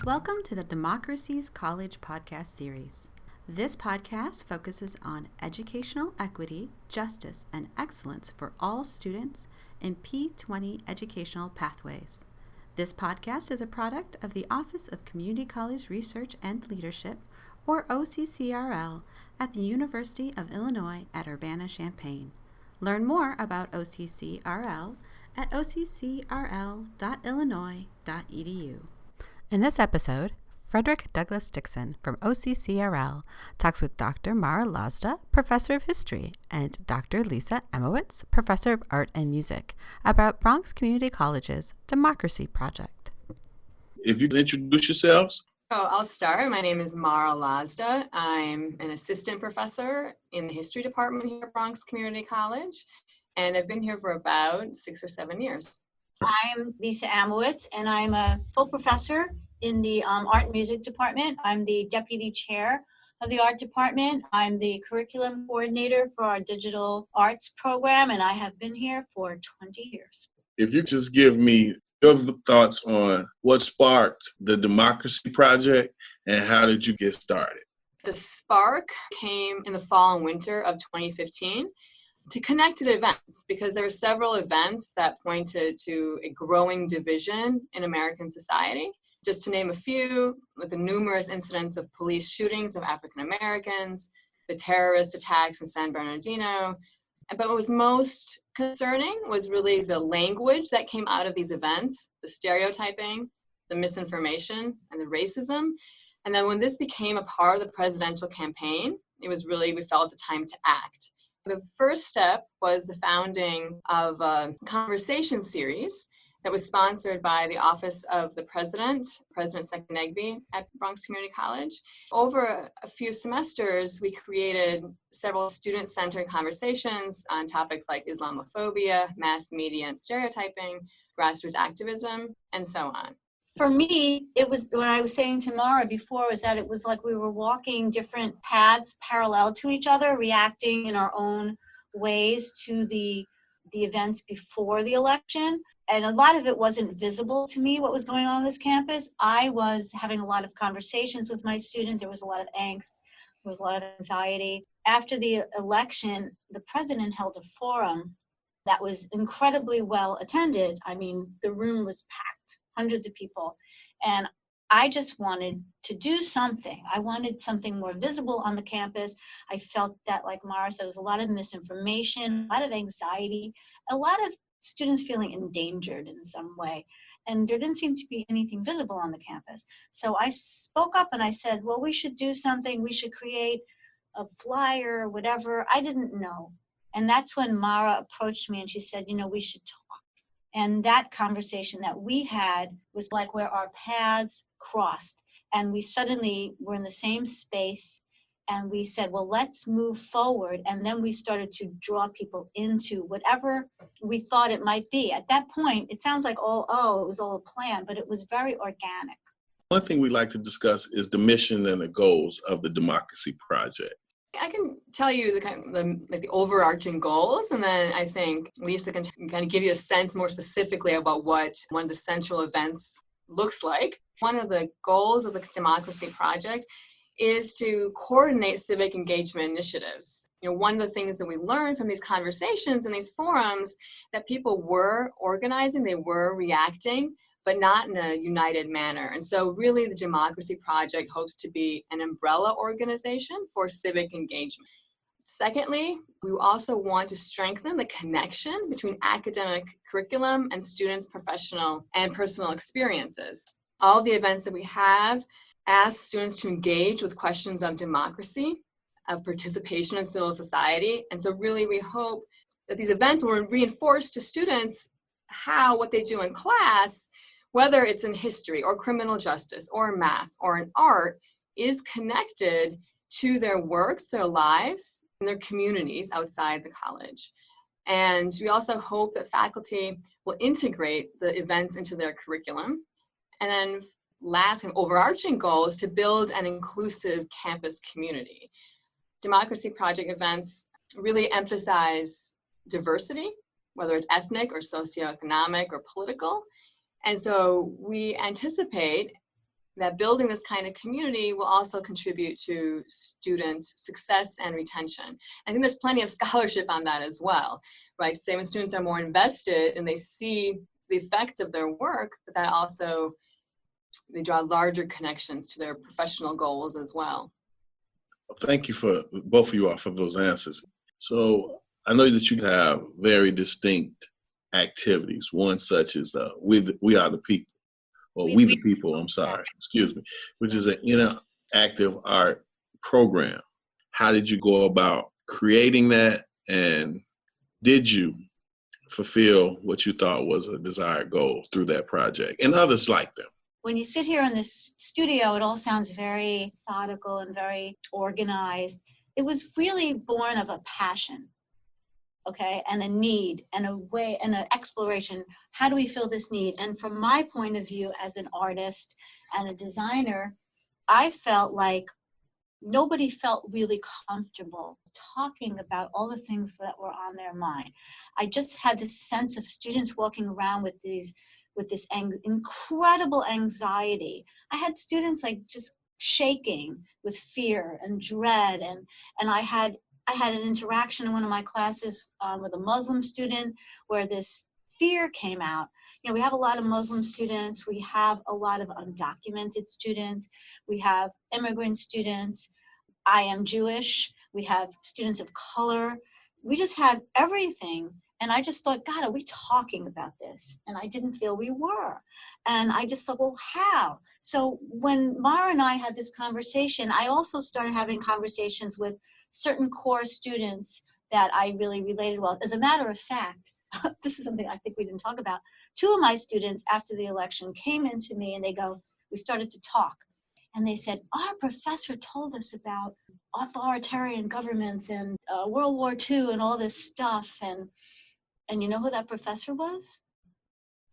Welcome to the Democracy's College podcast series. This podcast focuses on educational equity, justice, and excellence for all students in P20 educational pathways. This podcast is a product of the Office of Community College Research and Leadership, or OCCRL, at the University of Illinois at Urbana-Champaign. Learn more about OCCRL at occrl.illinois.edu. In this episode, Fredrick Douglass Dixon from OCCRL talks with Dr. Mara Lazda, Professor of History, and Dr. Lisa Amowitz, Professor of Art and Music, about Bronx Community College's Democracy Project. If you could introduce yourselves. I'll start. My name is Mara Lazda. I'm an assistant professor in the history department here at Bronx Community College, and I've been here for about 6 or 7 years. I'm Lisa Amowitz, and I'm a full professor in the art and music department. I'm the deputy chair of the art department. I'm the curriculum coordinator for our digital arts program, and I have been here for 20 years. If you just give me your thoughts on what sparked the Democracy Project and how did you get started? The spark came in the fall and winter of 2015. To connected events, because there were several events that pointed to a growing division in American society. Just to name a few, with the numerous incidents of police shootings of African Americans, the terrorist attacks in San Bernardino. But what was most concerning was really the language that came out of these events, the stereotyping, the misinformation, and the racism. And then when this became a part of the presidential campaign, it was really, we felt the time to act. The first step was the founding of a conversation series that was sponsored by the Office of the President, President Seconegby at Bronx Community College. Over a few semesters, we created several student-centered conversations on topics like Islamophobia, mass media and stereotyping, grassroots activism, and so on. For me, it was what I was saying to Mara before, was that it was like we were walking different paths parallel to each other, reacting in our own ways to the events before the election. And a lot of it wasn't visible to me, what was going on this campus. I was having a lot of conversations with my students. There was a lot of angst. There was a lot of anxiety. After the election, the president held a forum that was incredibly well attended. I mean, the room was packed. Hundreds of people. And I just wanted to do something. I wanted something more visible on the campus. I felt that, like Mara said, there was a lot of misinformation, a lot of anxiety, a lot of students feeling endangered in some way. And there didn't seem to be anything visible on the campus. So I spoke up and I said, well, we should do something. We should create a flyer, whatever. I didn't know. And that's when Mara approached me and she said, we should talk. And that conversation that we had was like where our paths crossed. And we suddenly were in the same space. And we said, well, let's move forward. And then we started to draw people into whatever we thought it might be. At that point, it sounds like, it was all a plan, but it was very organic. One thing we like to discuss is the mission and the goals of the Democracy Project. I can tell you the overarching goals, and then I think Lisa can kind of give you a sense more specifically about what one of the central events looks like. One of the goals of the Democracy Project is to coordinate civic engagement initiatives. One of the things that we learned from these conversations and these forums, that people were organizing, they were reacting, but not in a united manner. And so really the Democracy Project hopes to be an umbrella organization for civic engagement. Secondly, we also want to strengthen the connection between academic curriculum and students' professional and personal experiences. All the events that we have ask students to engage with questions of democracy, of participation in civil society. And so really we hope that these events will reinforce to students how what they do in class, whether it's in history or criminal justice or math or in art, is connected to their work, their lives, and their communities outside the college. And we also hope that faculty will integrate the events into their curriculum. And then last and overarching goal is to build an inclusive campus community. Democracy Project events really emphasize diversity, whether it's ethnic or socioeconomic or political. And so we anticipate that building this kind of community will also contribute to student success and retention. I think there's plenty of scholarship on that as well, right? Say when students are more invested and they see the effects of their work, but that also, they draw larger connections to their professional goals as well. Thank you for both of you all for those answers. So I know that you have very distinct activities. One such as We Are the People, or We the People, I'm sorry, excuse me, which is an interactive art program. How did you go about creating that, and did you fulfill what you thought was a desired goal through that project and others like them? When you sit here in this studio, it all sounds very methodical and very organized. It was really born of a passion, okay, and a need and a way and an exploration. How do we fill this need? And from my point of view as an artist and a designer, I felt like nobody felt really comfortable talking about all the things that were on their mind. I just had this sense of students walking around with this incredible anxiety. I had students like just shaking with fear and dread, and I had an interaction in one of my classes with a Muslim student where this fear came out. You know, we have a lot of Muslim students, we have a lot of undocumented students, we have immigrant students, I am Jewish, we have students of color, we just have everything. And I just thought, God, are we talking about this? And I didn't feel we were. And I just thought, well, how? So when Mara and I had this conversation, I also started having conversations with certain core students that I really related well. As a matter of fact, this is something I think we didn't talk about. Two of my students after the election came into me and we started to talk. And they said, our professor told us about authoritarian governments and World War II and all this stuff. And you know who that professor was?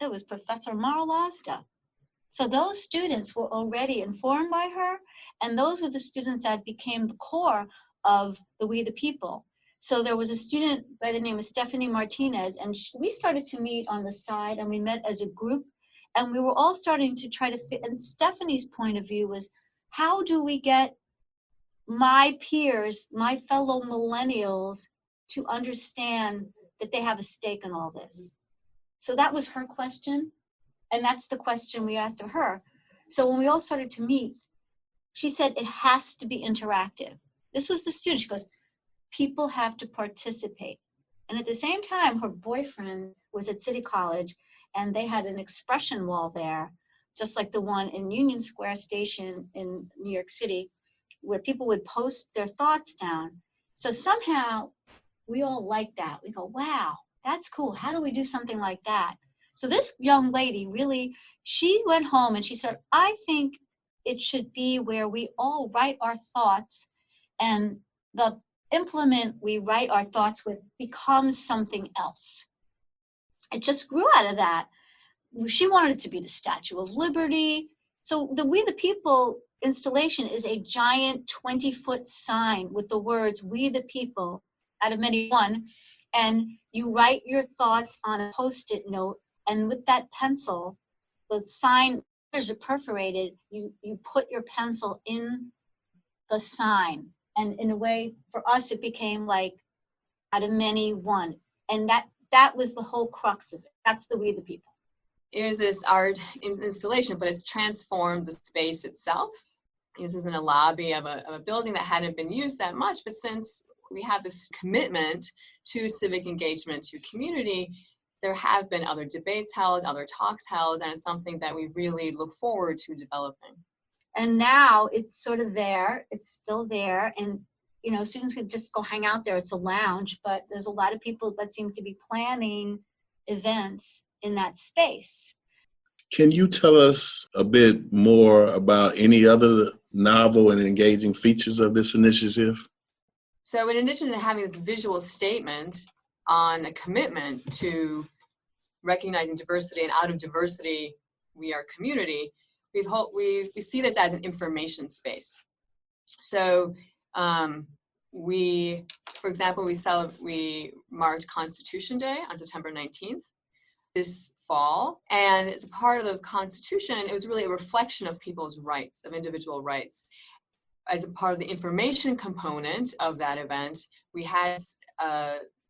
It was Professor Mara Lazda. So those students were already informed by her, and those were the students that became the core of the We the People. So there was a student by the name of Stephanie Martinez, and we started to meet on the side, and we met as a group, and we were all starting to try to fit. And Stephanie's point of view was, how do we get my peers, my fellow millennials, to understand that they have a stake in all this? So that was her question, and that's the question we asked of her. So when we all started to meet, she said it has to be interactive. This was the student. She goes, people have to participate. And at the same time, her boyfriend was at City College, and they had an expression wall there, just like the one in Union Square Station in New York City, where people would post their thoughts down. So somehow we all liked that. We go, wow, that's cool. How do we do something like that? So this young lady really, she went home and she said, I think it should be where we all write our thoughts, and the implement we write our thoughts with becomes something else. It just grew out of that. She wanted it to be the Statue of Liberty. So the We the People installation is a giant 20-foot sign with the words, We the People, out of many one, and you write your thoughts on a Post-it note, and with that pencil, the sign is perforated, you put your pencil in the sign. And in a way, for us, it became like out of many one. And that was the whole crux of it. That's the We the People. It was this art installation, but it's transformed the space itself. This is in a lobby of a building that hadn't been used that much, but since we have this commitment to civic engagement, to community, there have been other debates held, other talks held, and it's something that we really look forward to developing. And now it's sort of there, it's still there, and you know, students could just go hang out there. It's a lounge, but there's a lot of people that seem to be planning events in that space. Can you tell us a bit more about any other novel and engaging features of this initiative? So in addition to having this visual statement on a commitment to recognizing diversity, and out of diversity, we are community, we see this as an information space. So For example, we marked Constitution Day on September 19th this fall. And as a part of the Constitution, it was really a reflection of people's rights, of individual rights. As a part of the information component of that event, we had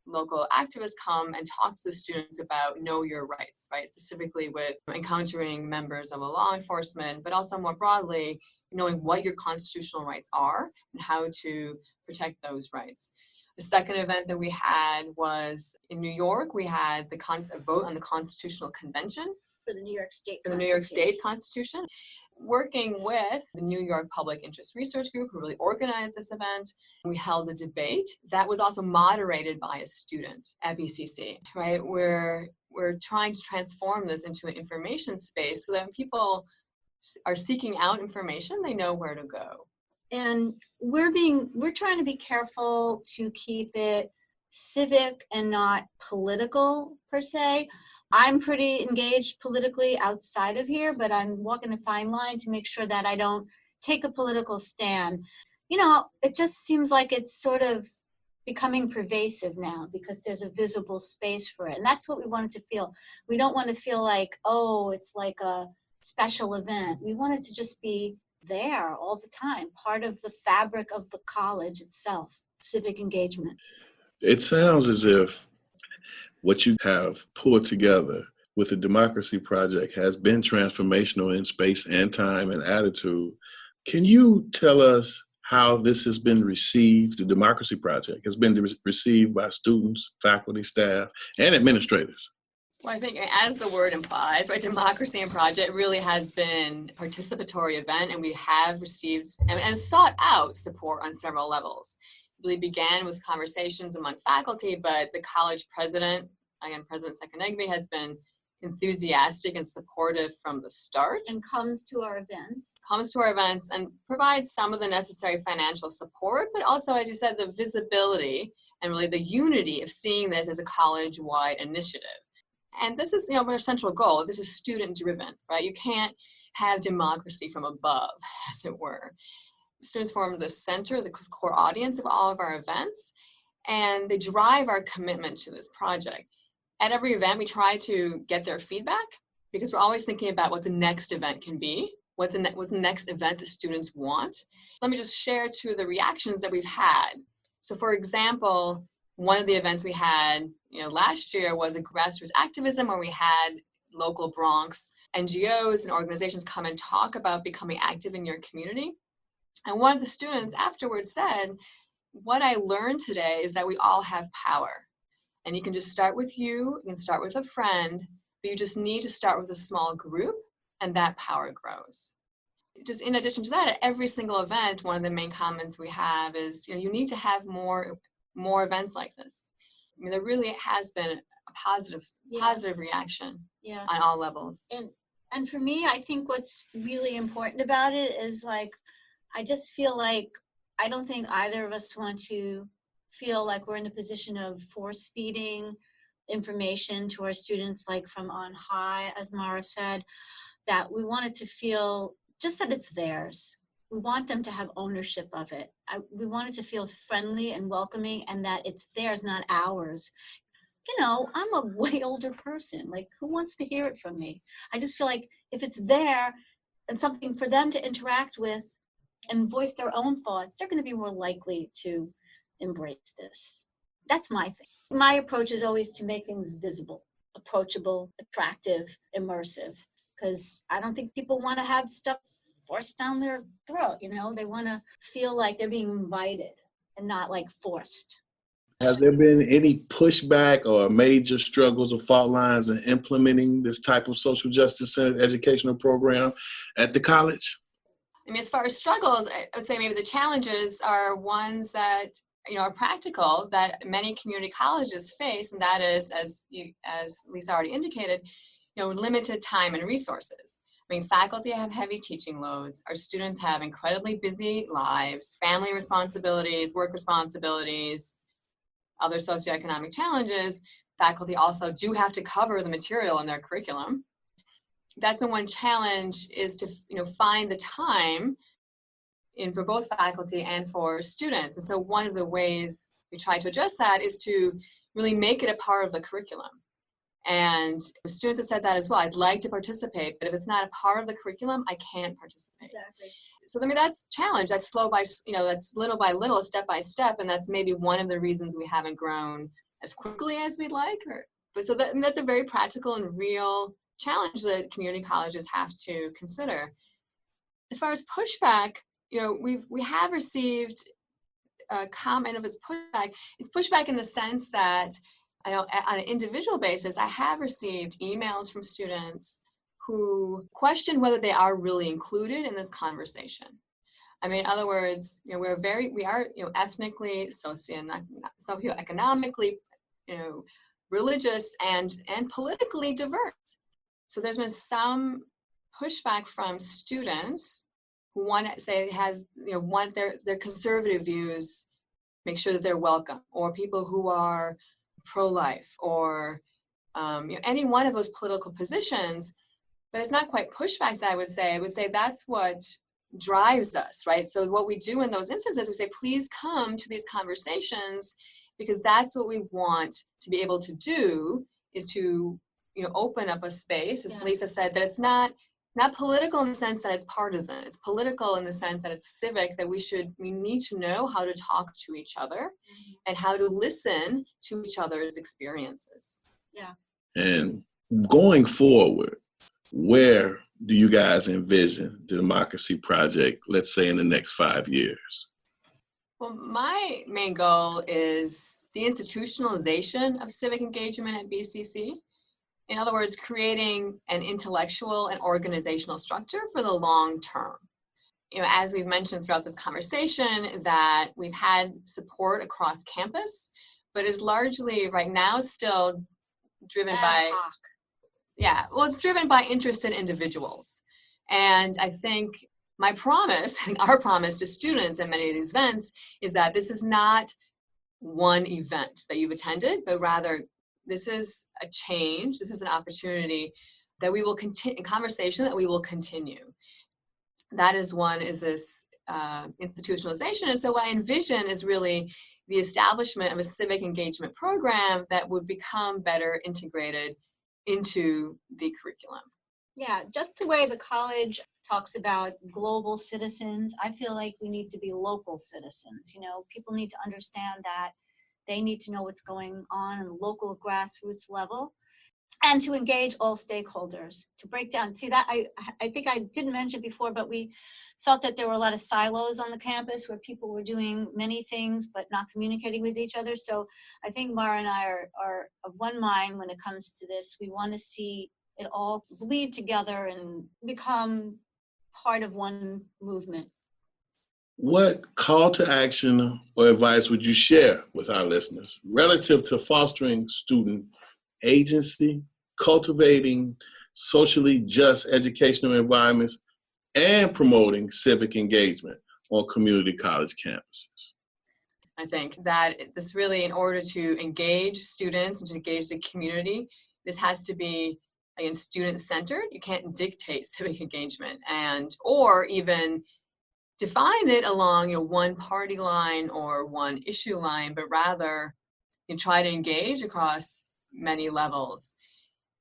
local activists come and talk to the students about know your rights, right? Specifically with encountering members of a law enforcement, but also more broadly, knowing what your constitutional rights are and how to protect those rights. The second event that we had was in New York. We had a vote on the Constitutional Convention For the New York State for the New York State Constitution. Working with the New York Public Interest Research Group, who really organized this event, we held a debate that was also moderated by a student at BCC, right? We're trying to transform this into an information space so that when people are seeking out information, they know where to go. And we're trying to be careful to keep it civic and not political per se. I'm pretty engaged politically outside of here, but I'm walking a fine line to make sure that I don't take a political stand. You know, it just seems like it's sort of becoming pervasive now because there's a visible space for it. And that's what we wanted to feel. We don't want to feel like, oh, it's like a special event. We want it to just be there all the time, part of the fabric of the college itself, civic engagement. It sounds as if what you have pulled together with the Democracy Project has been transformational in space and time and attitude. Can you tell us how this has been received? The Democracy Project has been received by students, faculty, staff, and administrators. Well, I think as the word implies, right, Democracy and Project really has been a participatory event, and we have received and sought out support on several levels. It really began with conversations among faculty, but the college president, again, President Seconegbe, has been enthusiastic and supportive from the start. And comes to our events And provides some of the necessary financial support, but also, as you said, the visibility and really the unity of seeing this as a college-wide initiative. And this is, our central goal. This is student-driven, right? You can't have democracy from above, as it were. Students form the center, the core audience of all of our events, and they drive our commitment to this project. At every event, we try to get their feedback because we're always thinking about what the next event can be, what's the next event the students want. Let me just share two of the reactions that we've had. So for example, one of the events we had last year was a grassroots activism where we had local Bronx NGOs and organizations come and talk about becoming active in your community. And one of the students afterwards said, what I learned today is that we all have power. And you can just start with you can start with a friend, but you just need to start with a small group, and that power grows. Just in addition to that, at every single event, one of the main comments we have is, you need to have more events like this. I mean, there really has been a positive reaction on all levels. And for me, I think what's really important about it is I just feel like I don't think either of us want to feel like we're in the position of force feeding information to our students from on high, as Mara said, that we want it to feel just that it's theirs. We want them to have ownership of it. We want it to feel friendly and welcoming and that it's theirs, not ours. I'm a way older person. Who wants to hear it from me? I just feel like if it's there and something for them to interact with and voice their own thoughts, they're going to be more likely to embrace this. That's my thing. My approach is always to make things visible, approachable, attractive, immersive, because I don't think people want to have stuff forced down their throat. They want to feel like they're being invited and not forced. Has there been any pushback or major struggles or fault lines in implementing this type of social justice centered educational program at the college? I mean, as far as struggles, I would say maybe the challenges are ones that are practical that many community colleges face, and that is, as Lisa already indicated, limited time and resources. I mean, faculty have heavy teaching loads. Our students have incredibly busy lives, family responsibilities, work responsibilities, other socioeconomic challenges. Faculty also do have to cover the material in their curriculum. That's been one challenge, is to find the time for both faculty and for students. And so one of the ways we try to address that is to really make it a part of the curriculum. And students have said that as well. I'd like to participate, but if it's not a part of the curriculum, I can't participate. Exactly. So I mean, that's challenge. That's slow by, that's little by little, step by step, and that's maybe one of the reasons we haven't grown as quickly as we'd like. But so that's a very practical and real challenge that community colleges have to consider. As far as pushback, we have received a comment of its pushback. It's pushback in the sense that I know on an individual basis, I have received emails from students who question whether they are really included in this conversation. I mean, in other words, we are ethnically, socioeconomically, religious and politically diverse. So there's been some pushback from students who want to say want their conservative views, make sure that they're welcome, or people who are pro-life, or any one of those political positions. But it's not quite pushback that I would say. I would say that's what drives us, right? So what we do in those instances, we say, please come to these conversations, because that's what we want to be able to do, is to open up a space, as Lisa said, that it's not political in the sense that it's partisan. It's political in the sense that it's civic, that we need to know how to talk to each other and how to listen to each other's experiences. Yeah. And going forward, where do you guys envision the Democracy Project, let's say in the next 5 years? Well, my main goal is the institutionalization of civic engagement at BCC. In other words, creating an intellectual and organizational structure for the long term. As we've mentioned throughout this conversation, that we've had support across campus, but is largely right now still driven by, it's driven by interested individuals. And I think my promise, and our promise to students at many of these events, is that this is not one event that you've attended, but rather this is a change. This is an opportunity that we will continue, a conversation that we will continue. That is one, is this institutionalization. And so what I envision is really the establishment of a civic engagement program that would become better integrated into the curriculum. Yeah, just the way the college talks about global citizens, I feel like we need to be local citizens. People need to understand that they need to know what's going on the local grassroots level, and to engage all stakeholders, to break down. See, that I think I didn't mention before, but we felt that there were a lot of silos on the campus where people were doing many things but not communicating with each other. So I think Mara and I are of one mind when it comes to this. We want to see it all bleed together and become part of one movement. What call to action or advice would you share with our listeners relative to fostering student agency, cultivating socially just educational environments, and promoting civic engagement on community college campuses? I think that this really, in order to engage students and to engage the community, this has to be, again, student-centered. You can't dictate civic engagement or even define it along one party line or one issue line, but rather you try to engage across many levels.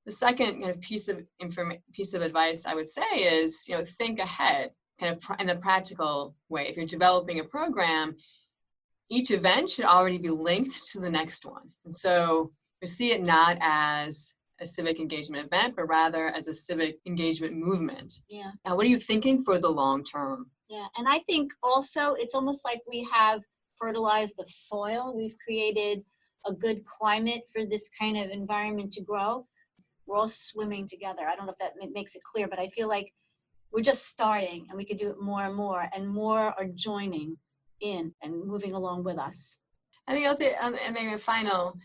The second kind of piece of advice I would say is think ahead, kind of in a practical way. If you're developing a program, each event should already be linked to the next one, and so you see it not as a civic engagement event, but rather as a civic engagement movement. Yeah. Now, what are you thinking for the long term? Yeah, and I think also it's almost like we have fertilized the soil. We've created a good climate for this kind of environment to grow. We're all swimming together. I don't know if that makes it clear, but I feel like we're just starting, and we could do it more and more are joining in and moving along with us. I think I'll say, and maybe a final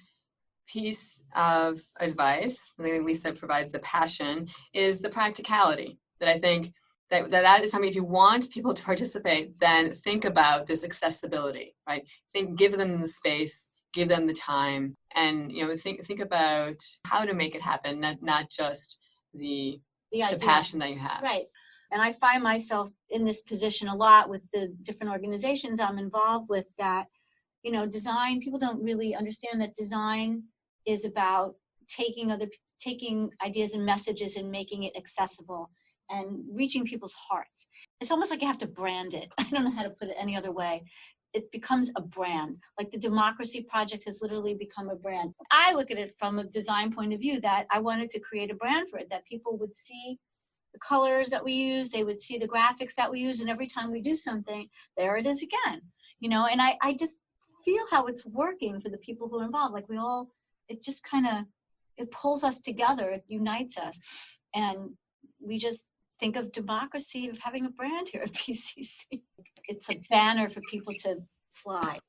piece of advice, I think Lisa provides the passion, is the practicality. That I think that is something, if you want people to participate, then think about this accessibility, right? Give them the space, give them the time, and think about how to make it happen, not just the passion that you have. Right. And I find myself in this position a lot with the different organizations I'm involved with that, design, people don't really understand that design is about taking ideas and messages and making it accessible and reaching people's hearts. It's almost like you have to brand it. I don't know how to put it any other way. It becomes a brand. Like the Democracy Project has literally become a brand. I look at it from a design point of view that I wanted to create a brand for it, that people would see the colors that we use, they would see the graphics that we use, and every time we do something, there it is again. And I just feel how it's working for the people who are involved. Like it just it pulls us together, it unites us. And we just think of democracy, of having a brand here at PCC. It's a banner for people to fly.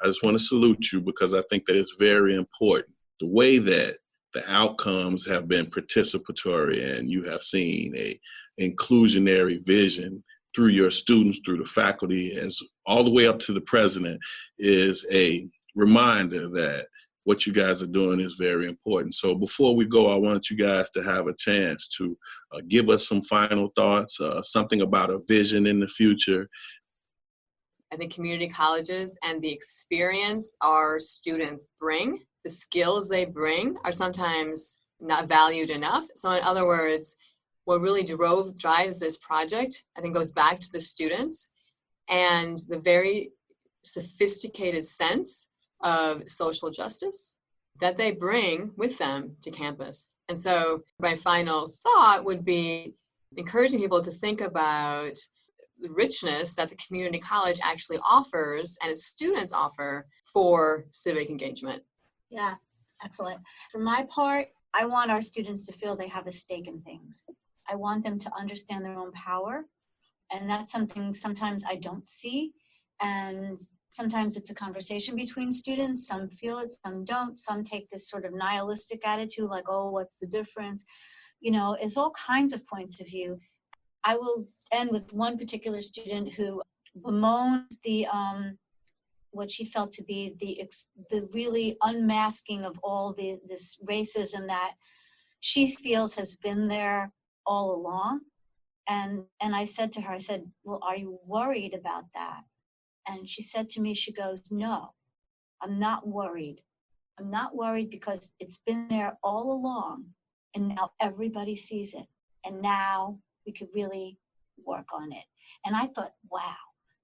I just want to salute you because I think that it's very important. The way that the outcomes have been participatory and you have seen a inclusionary vision through your students, through the faculty, as all the way up to the president, is a reminder that what you guys are doing is very important. So before we go, I want you guys to have a chance to give us some final thoughts, something about a vision in the future. I think community colleges and the experience our students bring, the skills they bring, are sometimes not valued enough. So in other words, what really drives this project, I think, goes back to the students and the very sophisticated sense of social justice that they bring with them to campus. And so my final thought would be encouraging people to think about the richness that the community college actually offers and its students offer for civic engagement. Yeah, excellent. For my part, I want our students to feel they have a stake in things. I want them to understand their own power. And that's something sometimes I don't see. And sometimes it's a conversation between students. Some feel it, some don't. Some take this sort of nihilistic attitude, like, oh, what's the difference? It's all kinds of points of view. I will end with one particular student who bemoaned what she felt to be the really unmasking of all this racism that she feels has been there all along. And I said to her, well, are you worried about that? And she said to me, she goes, no, I'm not worried. I'm not worried because it's been there all along. And now everybody sees it. And now we could really work on it. And I thought, wow,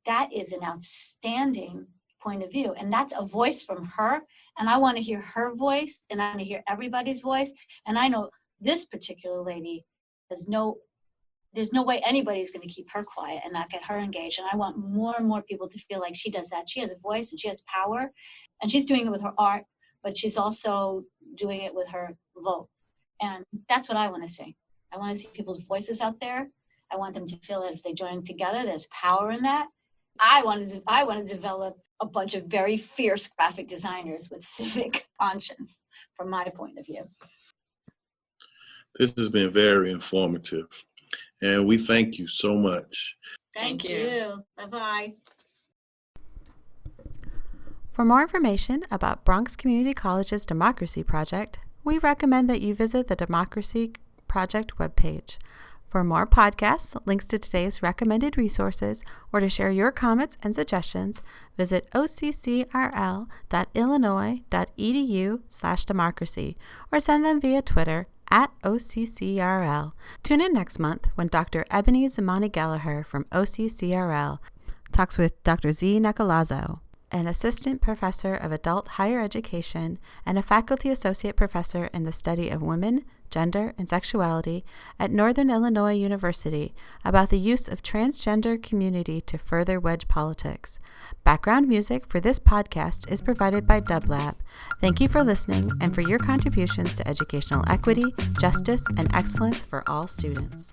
that is an outstanding point of view. And that's a voice from her. And I want to hear her voice, and I want to hear everybody's voice. And I know this particular lady, there's no way anybody's going to keep her quiet and not get her engaged. And I want more and more people to feel like she does that. She has a voice and she has power, and she's doing it with her art, but she's also doing it with her vote. And that's what I want to see. I want to see people's voices out there. I want them to feel that if they join together, there's power in that. I want to develop a bunch of very fierce graphic designers with civic conscience, from my point of view. This has been very informative, and we thank you so much. Thank you. Bye-bye. For more information about Bronx Community College's Democracy Project, we recommend that you visit the Democracy Project webpage. For more podcasts, links to today's recommended resources, or to share your comments and suggestions, visit occrl.illinois.edu/democracy or send them via Twitter @OCCRL. Tune in next month when Dr. Ebony Zamani-Gallagher from OCCRL talks with Dr. Z. Nicolazo, an assistant professor of adult higher education and a faculty associate professor in the study of women, gender, and sexuality at Northern Illinois University, about the use of transgender community to further wedge politics. Background music for this podcast is provided by DubLab. Thank you for listening and for your contributions to educational equity, justice, and excellence for all students.